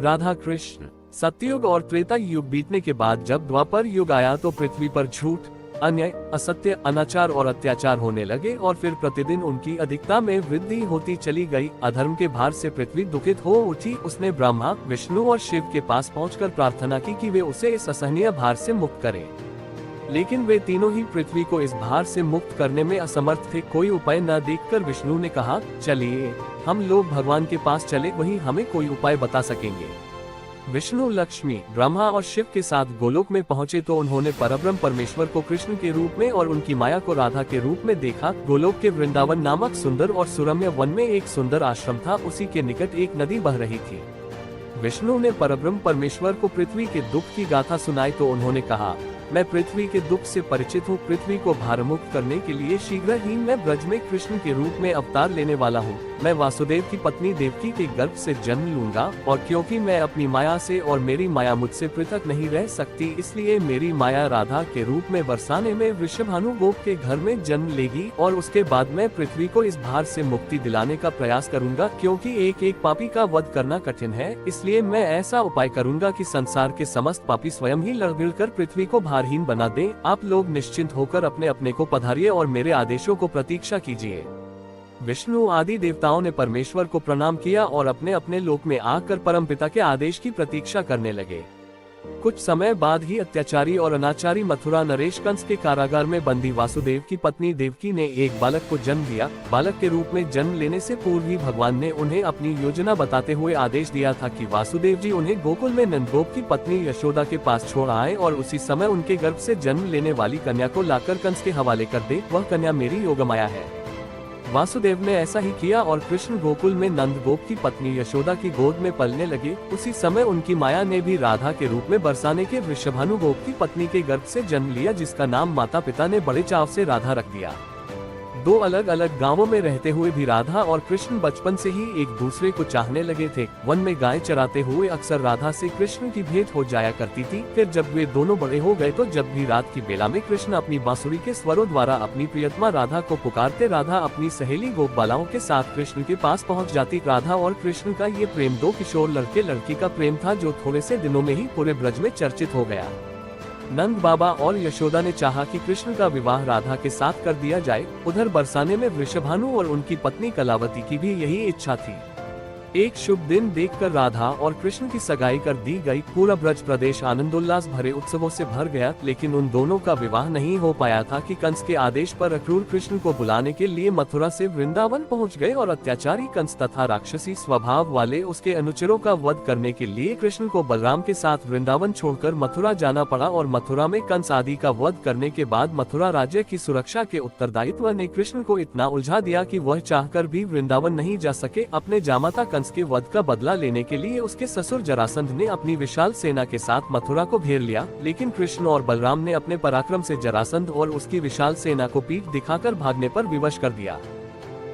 राधा कृष्ण। सत्ययुग और त्रेता युग बीतने के बाद जब द्वापर युग आया तो पृथ्वी पर झूठ, अन्याय, असत्य, अनाचार और अत्याचार होने लगे और फिर प्रतिदिन उनकी अधिकता में वृद्धि होती चली गई। अधर्म के भार से पृथ्वी दुखित हो उठी। उसने ब्रह्मा, विष्णु और शिव के पास पहुंचकर प्रार्थना की कि वे उसे इस असहनीय भार से मुक्त करें। लेकिन वे तीनों ही पृथ्वी को इस भार से मुक्त करने में असमर्थ थे। कोई उपाय न देखकर विष्णु ने कहा, चलिए हम लोग भगवान के पास चले, वही हमें कोई उपाय बता सकेंगे। विष्णु, लक्ष्मी, ब्रह्मा और शिव के साथ गोलोक में पहुंचे तो उन्होंने परब्रह्म परमेश्वर को कृष्ण के रूप में और उनकी माया को राधा के रूप में देखा। गोलोक के वृंदावन नामक सुंदर और सुरम्य वन में एक सुंदर आश्रम था। उसी के निकट एक नदी बह रही थी। विष्णु ने परब्रह्म परमेश्वर को पृथ्वी के दुख की गाथा सुनाई तो उन्होंने कहा, मैं पृथ्वी के दुख से परिचित हूँ। पृथ्वी को भारमुक्त करने के लिए शीघ्र ही मैं ब्रज में कृष्ण के रूप में अवतार लेने वाला हूँ। मैं वासुदेव की पत्नी देवकी के गर्भ से जन्म लूंगा और क्योंकि मैं अपनी माया से और मेरी माया मुझसे पृथक नहीं रह सकती, इसलिए मेरी माया राधा के रूप में बरसाने में वृषभानु गोप के घर में जन्म लेगी और उसके बाद मैं पृथ्वी को इस भार से मुक्ति दिलाने का प्रयास करूंगा। क्योंकि एक एक पापी का वध करना कठिन है, इसलिए मैं ऐसा उपाय करूंगा कि संसार के समस्त पापी स्वयं ही लड़ भिड़ कर पृथ्वी को भारहीन बना दे। आप लोग निश्चिंत होकर अपने अपने को पधारिए और मेरे आदेशों को प्रतीक्षा कीजिए। विष्णु आदि देवताओं ने परमेश्वर को प्रणाम किया और अपने अपने लोक में आकर परमपिता के आदेश की प्रतीक्षा करने लगे। कुछ समय बाद ही अत्याचारी और अनाचारी मथुरा नरेश कंस के कारागार में बंदी वासुदेव की पत्नी देवकी ने एक बालक को जन्म दिया। बालक के रूप में जन्म लेने से पूर्व ही भगवान ने उन्हें अपनी योजना बताते हुए आदेश दिया था कि वासुदेव जी उन्हें गोकुल में नंदगोप की पत्नी यशोदा के पास छोड़ आए और उसी समय उनके गर्भ से जन्म लेने वाली कन्या को लाकर कंस के हवाले कर दे। वह कन्या मेरी योगमाया है। वासुदेव ने ऐसा ही किया और कृष्ण गोकुल में नंदगोप की पत्नी यशोदा की गोद में पलने लगे। उसी समय उनकी माया ने भी राधा के रूप में बरसाने के वृषभानु गोप की पत्नी के गर्भ से जन्म लिया, जिसका नाम माता पिता ने बड़े चाव से राधा रख दिया। दो अलग अलग गांवों में रहते हुए भी राधा और कृष्ण बचपन से ही एक दूसरे को चाहने लगे थे। वन में गाय चराते हुए अक्सर राधा से कृष्ण की भेंट हो जाया करती थी। फिर जब वे दोनों बड़े हो गए तो जब भी रात की बेला में कृष्ण अपनी बांसुरी के स्वरों द्वारा अपनी प्रियतमा राधा को पुकारते, राधा अपनी सहेली गोपबालाओं के साथ कृष्ण के पास पहुंच जाती। राधा और कृष्ण का ये प्रेम दो किशोर लड़के लड़की का प्रेम था जो थोड़े से दिनों में ही पूरे ब्रज में चर्चित हो गया। नंद बाबा और यशोदा ने चाहा कि कृष्ण का विवाह राधा के साथ कर दिया जाए। उधर बरसाने में वृषभानु और उनकी पत्नी कलावती की भी यही इच्छा थी। एक शुभ दिन देखकर राधा और कृष्ण की सगाई कर दी गई। पूरा ब्रज प्रदेश आनंदोल्लास भरे उत्सवों से भर गया, लेकिन उन दोनों का विवाह नहीं हो पाया था कि कंस के आदेश पर अक्रूर कृष्ण को बुलाने के लिए मथुरा से वृंदावन पहुंच गए और अत्याचारी कंस तथा राक्षसी स्वभाव वाले उसके अनुचरों का वध करने के लिए कृष्ण को बलराम के साथ वृंदावन छोड़कर मथुरा जाना पड़ा। और मथुरा में कंस आदि का वध करने के बाद मथुरा राज्य की सुरक्षा के उत्तरदायित्व ने कृष्ण को इतना उलझा दिया कि वह चाहकर भी वृंदावन नहीं जा सके। अपने जामाता कंस के वध का बदला लेने के लिए उसके ससुर जरासंध ने अपनी विशाल सेना के साथ मथुरा को घेर लिया, लेकिन कृष्ण और बलराम ने अपने पराक्रम से जरासंध और उसकी विशाल सेना को पीठ दिखाकर भागने पर विवश कर दिया।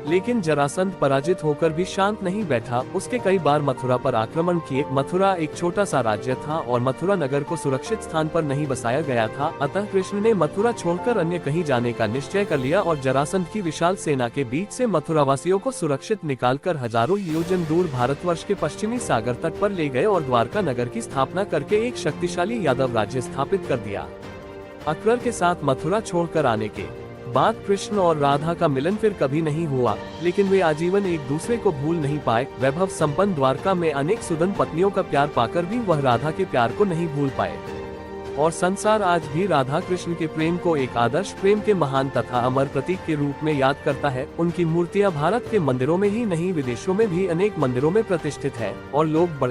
लेकिन जरासंध पराजित होकर भी शांत नहीं बैठा। उसके कई बार मथुरा पर आक्रमण किए। मथुरा एक छोटा सा राज्य था और मथुरा नगर को सुरक्षित स्थान पर नहीं बसाया गया था। अतः कृष्ण ने मथुरा छोड़कर अन्य कहीं जाने का निश्चय कर लिया और जरासंध की विशाल सेना के बीच से मथुरा वासियों को सुरक्षित निकालकर हजारों योजन दूर भारतवर्ष के पश्चिमी सागर तट पर ले गए और द्वारका नगर की स्थापना करके एक शक्तिशाली यादव राज्य स्थापित कर दिया। अकबर के साथ मथुरा छोड़कर आने के बाद कृष्ण और राधा का मिलन फिर कभी नहीं हुआ, लेकिन वे आजीवन एक दूसरे को भूल नहीं पाए। वैभव संपन्न द्वारका में अनेक सुदन पत्नियों का प्यार पाकर भी वह राधा के प्यार को नहीं भूल पाए। और संसार आज भी राधा कृष्ण के प्रेम को एक आदर्श प्रेम के महान तथा अमर प्रतीक के रूप में याद करता है। उनकी मूर्तियां भारत के मंदिरों में ही नहीं विदेशों में भी अनेक मंदिरों में प्रतिष्ठित है और लोग बड़े